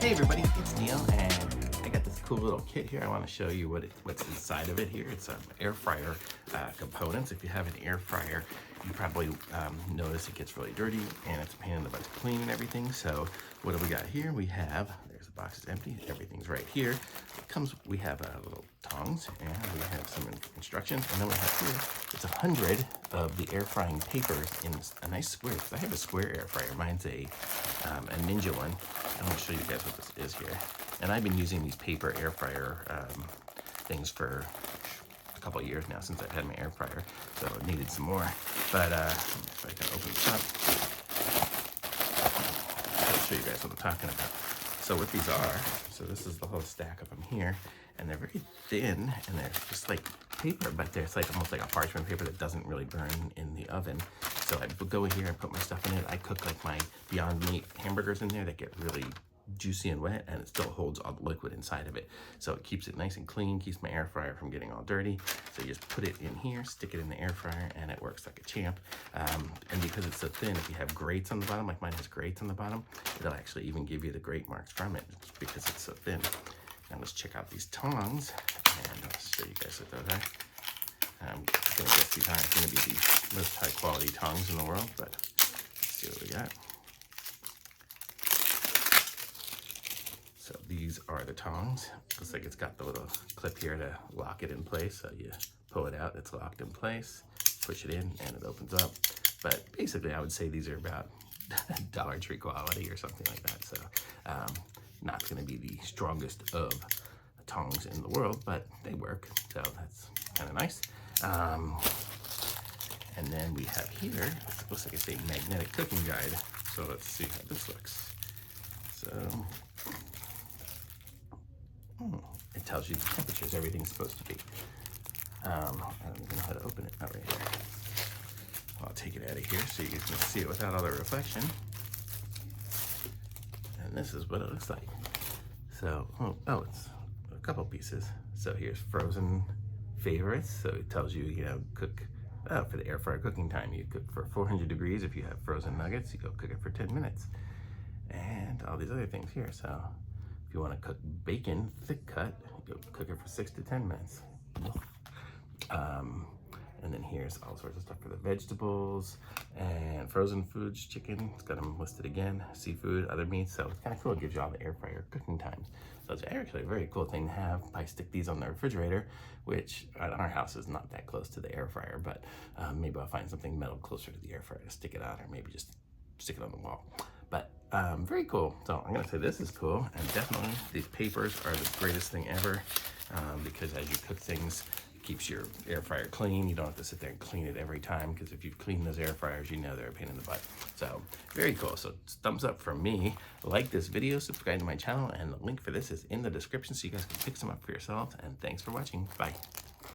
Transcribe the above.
Hey everybody, it's Neil, and I got this cool little kit here. I want to show you what's inside of it here. It's air fryer components. If you have an air fryer, you probably notice it gets really dirty and it's a pain in the butt to clean and everything. So what do we got here? We have, there's the box is empty, everything's right here. We have little tongs, and we have some instructions, and then we have here, it's 100 of the air frying papers in a nice square. I have a square air fryer. Mine's a Ninja one. I'm going to show you guys what this is here. And I've been using these paper air fryer things for a couple of years now, since I've had my air fryer, so I needed some more. But if I can open this up, I'll show you guys what I'm talking about. So what these are, so this is the whole stack of them here, and they're very thin, and they're just like paper, but they're like almost like a parchment paper that doesn't really burn in the oven. So I would go in here and put my stuff in it. I cook like my Beyond Meat hamburgers in there that get really juicy and wet, and it still holds all the liquid inside of it. So it keeps it nice and clean, keeps my air fryer from getting all dirty. So you just put it in here, stick it in the air fryer, and it works like a champ. And because it's so thin, if you have grates on the bottom, like mine has grates on the bottom, it'll actually even give you the grate marks from it because it's so thin. Now let's check out these tongs, and I'll show you guys what those are. I'm gonna guess these aren't gonna be the most high quality tongs in the world, but let's see what we got. So these are the tongs. Looks like it's got the little clip here to lock it in place. So you pull it out, it's locked in place, push it in, and it opens up. But basically, I would say these are about Dollar Tree quality or something like that. So not gonna be the strongest of tongs in the world, but they work. So that's kind of nice. And then we have here, it looks like it's a magnetic cooking guide. So let's see how this looks. So it tells you the temperatures everything's supposed to be. I don't even know how to open it. Not right here. Well, I'll take it out of here so you guys can see it without all the reflection. And this is what it looks like. So, it's a couple pieces. So here's frozen favorites. So it tells you, cook for the air fryer cooking time. You cook for 400 degrees. If you have frozen nuggets, you go cook it for 10 minutes. And all these other things here. So if you want to cook bacon, thick cut, you go cook it for 6 to 10 minutes. And then here's all sorts of stuff for the vegetables and frozen foods, chicken. It's got them listed again, seafood, other meats. So it's kind of cool. It gives you all the air fryer cooking times. So it's actually a very cool thing to have. I stick these on the refrigerator, which at our house is not that close to the air fryer, but maybe I'll find something metal closer to the air fryer to stick it on, or maybe just stick it on the wall. But very cool. So I'm gonna say this is cool, and definitely these papers are the greatest thing ever, because as you cook things, it keeps your air fryer clean. You don't have to sit there and clean it every time, because if you've cleaned those air fryers, you know they're a pain in the butt. So very cool. So thumbs up from me. Like this video, subscribe to my channel, and the link for this is in the description so you guys can pick some up for yourselves. And thanks for watching. Bye.